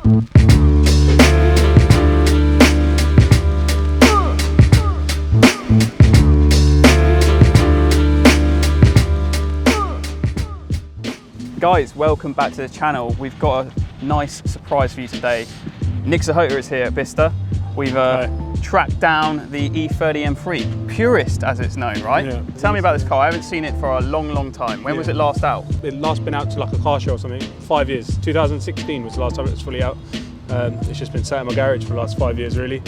Guys, welcome back to the channel. We've got a nice surprise for you today. Nick Sahota is here at Bicester. We've tracked down the E30 M3, purist as it's known, right? Yeah. Tell me about this car. I haven't seen it for a long time. When was it last out? It last been out to like a car show or something, 5 years. 2016 was the last time it was fully out. It's just been sat in my garage for the last 5 years really.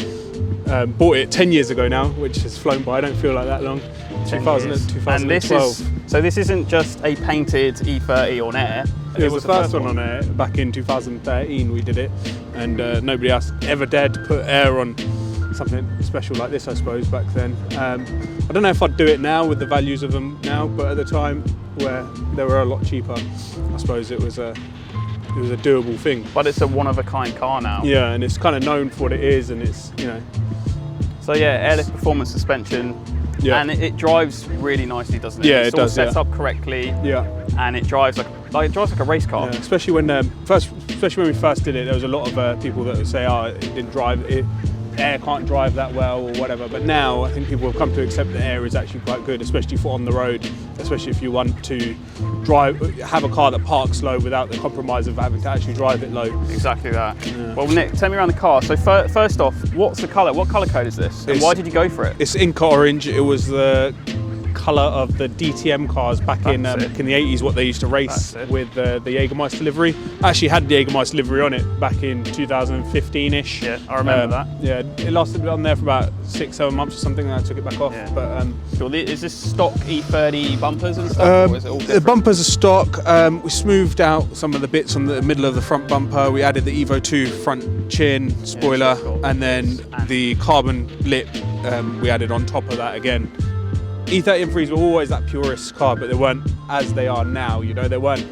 Bought it 10 years ago now, which has flown by. I don't feel like that long. 2012. And this isn't just a painted E30 on air. It was the first one on air back in 2013 we did it, and nobody else ever dared to put air on something special like this, I suppose, back then. I don't know if I'd do it now with the values of them now, but at the time where they were a lot cheaper, I suppose it was a doable thing. But it's a one-of-a-kind car now. Yeah, and it's kind of known for what it is, and it's, you know. So yeah, airless performance suspension. Yeah. And it drives really nicely, doesn't it? Yeah, it does. Sets up correctly. Yeah. And it drives like a race car. Yeah, especially when we first did it, there was a lot of people that would say, "Oh, it didn't drive. Air can't drive that well," or whatever. But now I think people have come to accept that air is actually quite good, especially for on the road. Especially if you want to have a car that parks low without the compromise of having to actually drive it low. Exactly that. Yeah. Well, Nick, tell me around the car. So first off, what's the colour? What colour code is this? And why did you go for it? It's Inca Orange. It was the colour of the DTM cars back in the 80s, what they used to race with the Jägermeister livery. I actually had the Jägermeister livery on it back in 2015-ish. Yeah, I remember that. Yeah, it lasted on there for about 6-7 months or something, and I took it back off. Yeah. But cool. Is this stock E30 bumpers and stuff, or is it all different? The bumpers are stock. We smoothed out some of the bits on the middle of the front bumper. We added the Evo 2 front chin spoiler, and then the carbon lip we added on top of that again. E30 M3s were always that purist car, but they weren't as they are now. You know, they weren't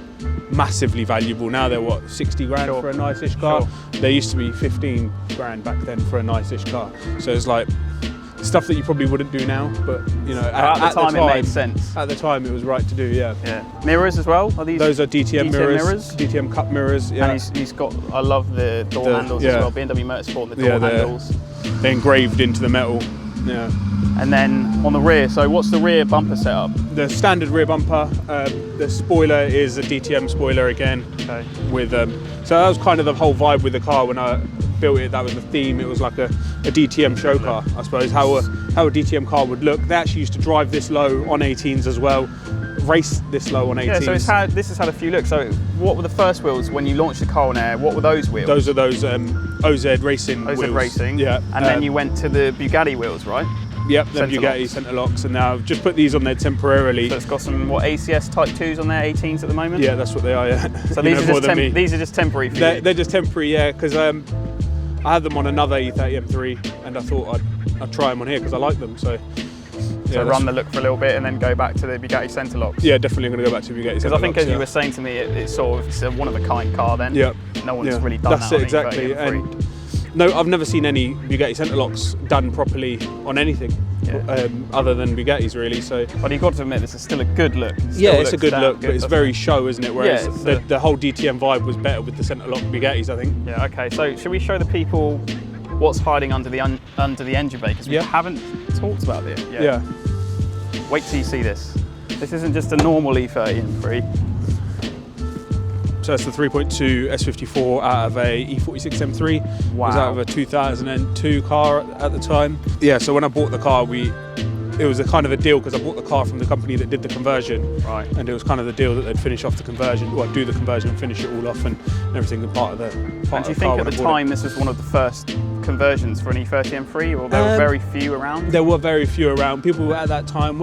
massively valuable. Now they're what, 60 grand for a nice-ish car. Sure. They used to be 15 grand back then for a nice-ish car. So it's like stuff that you probably wouldn't do now, but you know, at the time it made sense. At the time, it was right to do. Yeah. Yeah. Mirrors as well. Are these? Those are DTM mirrors. DTM cup mirrors. Yeah. And he's got. I love the door handles as well. BMW Motorsport, the door handles. They're engraved into the metal. Yeah. And then on the rear, so what's the rear bumper setup? The standard rear bumper. The spoiler is a DTM spoiler again. Okay. With so that was kind of the whole vibe with the car when I built it. That was the theme. It was like a DTM show car, I suppose. How a DTM car would look. They actually used to drive this low on 18s as well. Race this low on 18s. Yeah, so this has had a few looks. So what were the first wheels when you launched the car on air? What were those wheels? Those are those OZ Racing wheels. OZ Racing. Yeah. And then you went to the Bugatti wheels, right? Yep, the Bugatti centre locks, and now I've just put these on there temporarily. So it's got some ACS Type 2s on there, 18s at the moment? Yeah, that's what they are, yeah. So these are just temporary for you? They're just temporary, yeah, because I had them on another E30 M3, and I thought I'd try them on here because I like them, so... So run the look for a little bit and then go back to the Bugatti centre locks? Yeah, definitely going to go back to Bugatti centre locks. Because I think as you were saying to me, it's sort of a one-of-a-kind car then. Yeah. No one's really done that on exactly. And no, I've never seen any Bugatti centre locks done properly on anything other than Bugattis really. So, but you've got to admit, this is still a good look. It's a good look, but it's very show, isn't it? Whereas the whole DTM vibe was better with the centre lock Bugattis, I think. Yeah. Okay. So should we show the people what's hiding under the engine bay? Because we haven't talked about it yet. Yeah. Wait till you see this. This isn't just a normal E30 M3. So it's the 3.2 S54 out of a E46 M3. Wow. It was out of a 2002 car at the time. Yeah, so when I bought the car, it was a kind of a deal because I bought the car from the company that did the conversion. Right. And it was kind of the deal that they'd finish off the conversion, well, do the conversion and finish it all off and everything part of the And do you think at the time this was one of the first conversions for an E30 M3, or there were very few around? There were very few around. People at that time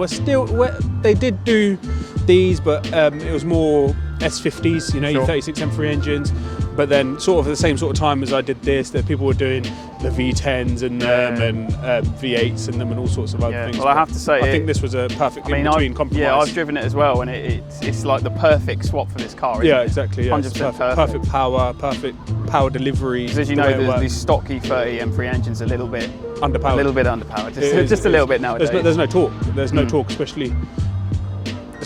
they did do these, but it was more S50s, you know, E36 M3 engines. But then sort of at the same sort of time as I did this, that people were doing the V10s and V8s and them and all sorts of other things. Well, I have to say, I think this was a perfect in-between compromise. Yeah, I've driven it as well, and it's like the perfect swap for this car, isn't it? Exactly. Yeah, 100% perfect power, perfect power delivery. Because as you know, these stock E30 M3 engines are a little bit underpowered. Just a little bit nowadays. There's no torque. There's no torque, especially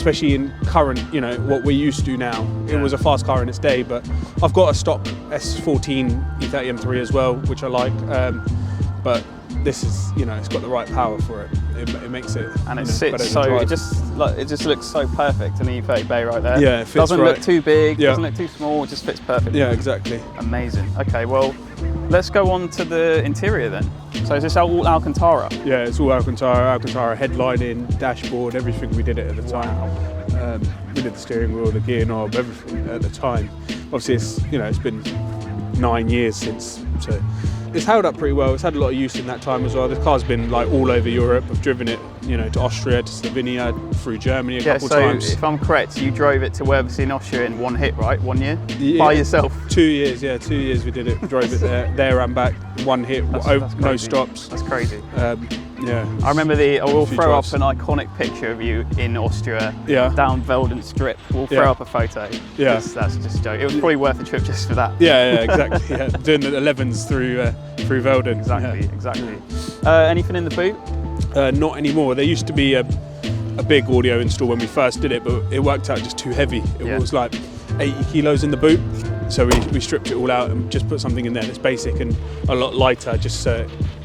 especially in current, you know, what we're used to now. It was a fast car in its day, but I've got a stock S14 E30 M3 as well, which I like. But this is, you know, it's got the right power for it. It makes it, and it sits so it just looks so perfect in the E30 bay right there. Yeah, it fits doesn't look too big, doesn't look too small. It just fits perfectly. Yeah, exactly. Amazing. Okay, well, let's go on to the interior then. So is this all Alcantara? Yeah, it's all Alcantara headlining, dashboard, everything. We did it at the time. We did the steering wheel, the gear knob, everything at the time. Obviously, it's been 9 years since. So it's held up pretty well. It's had a lot of use in that time as well. This car's been like all over Europe. I've driven it, you know, to Austria, to Slovenia, through Germany a couple times. If I'm correct, you drove it to wherever in Austria in one hit, right? 1 year? By yourself? 2 years, yeah, 2 years we did it. Drove it there and back, one hit, no stops. That's crazy. Yeah. I remember I will throw up an iconic picture of you in Austria, down Velden Strip. We'll throw up a photo. Yeah. That's just a joke. It was probably worth a trip just for that. Yeah, exactly. Yeah. Doing the 11s through Velden. Exactly. Anything in the boot? Not anymore. There used to be a big audio install when we first did it, but it worked out just too heavy. It was like 80 kilos in the boot. So we stripped it all out and just put something in there that's basic and a lot lighter, just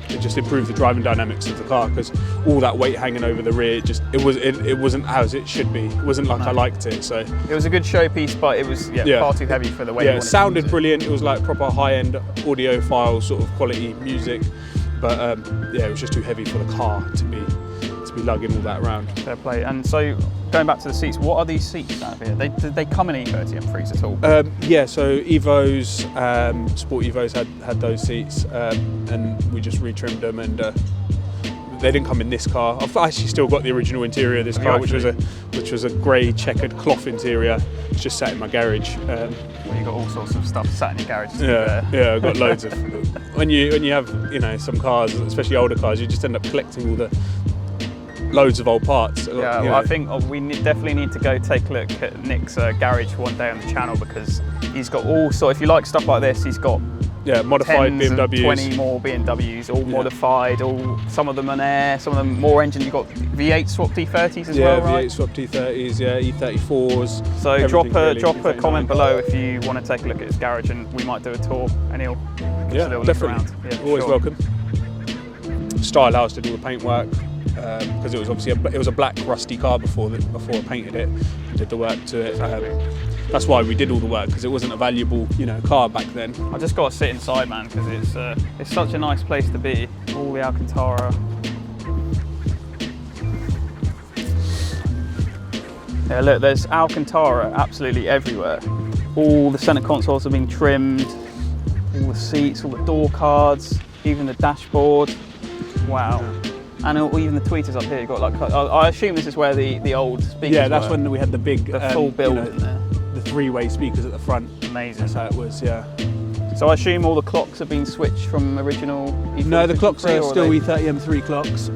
it just improved the driving dynamics of the car, because all that weight hanging over the rear, it wasn't as it should be. It wasn't like I liked it. So it was a good showpiece, but it was far too heavy for the way. Yeah, it sounded brilliant. It was like proper high-end audiophile sort of quality music, but it was just too heavy for the car to be lugging all that around. Fair play. And so going back to the seats, what are these seats out here? Did they come in E30 M3s at all? Yeah, so Evos, Sport Evos had those seats, and we just retrimmed them, and they didn't come in this car. I've actually still got the original interior of this car, which was a grey checkered cloth interior. It's just sat in my garage. Well, you got all sorts of stuff sat in your garage. Yeah, I've got loads of. When you have, you know, some cars, especially older cars, you just end up collecting all the loads of old parts. Yeah, well, I think we definitely need to go take a look at Nick's garage one day on the channel, because he's got all sorts. If you like stuff like this, he's got modified BMWs, 20 more BMWs, all modified. Some of them on air, some of them more engine. You've got V8 swap T30s as well, right? V8 swap T30s, E34s. So drop a comment below if you want to take a look at his garage, and we might do a tour, and he'll give us a little definitely. look around. Yeah, always welcome. Style House did all the paintwork, because it was obviously a black rusty car before I painted it and did the work to it. That's why we did all the work, because it wasn't a valuable, you know, car back then. I just got to sit inside, man, because it's such a nice place to be. All the Alcantara. Yeah, look, there's Alcantara absolutely everywhere. All the centre consoles have been trimmed, all the seats, all the door cards, even the dashboard. Wow. And even the tweeters up here, you've got like, I assume this is where the old speakers were. That's when we had the full build in there. The three-way speakers at the front. Amazing. That's how it was, yeah. So I assume all the clocks have been switched from original E46? No, the clocks are still E30 M3 clocks.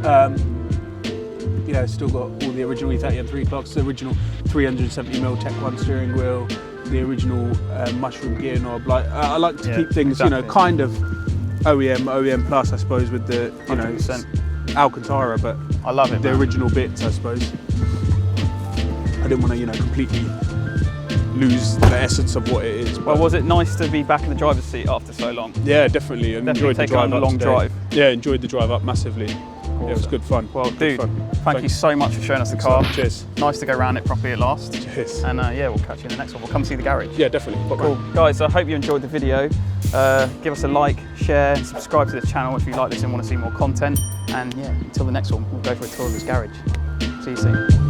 Still got all the original E30 M3 clocks, the original 370mm Tech 1 steering wheel, the original mushroom gear knob. I like to keep things, you know, kind of OEM plus, I suppose, with the 100%. Alcantara, but I love it. The original bits, I suppose. I didn't want to, completely lose the essence of what it is. Well, was it nice to be back in the driver's seat after so long? Yeah, definitely. Enjoyed the drive up. Long drive. Yeah, enjoyed the drive up massively. Awesome. Yeah, it was good fun. Well, dude, thank you so much for showing us the car. Cheers. Nice to go around it properly at last. Cheers. And we'll catch you in the next one. We'll come see the garage. Yeah, definitely. Cool. Guys, I hope you enjoyed the video. Give us a like, share, and subscribe to the channel if you like this and want to see more content. And yeah, until the next one, we'll go for a tour of this garage. See you soon.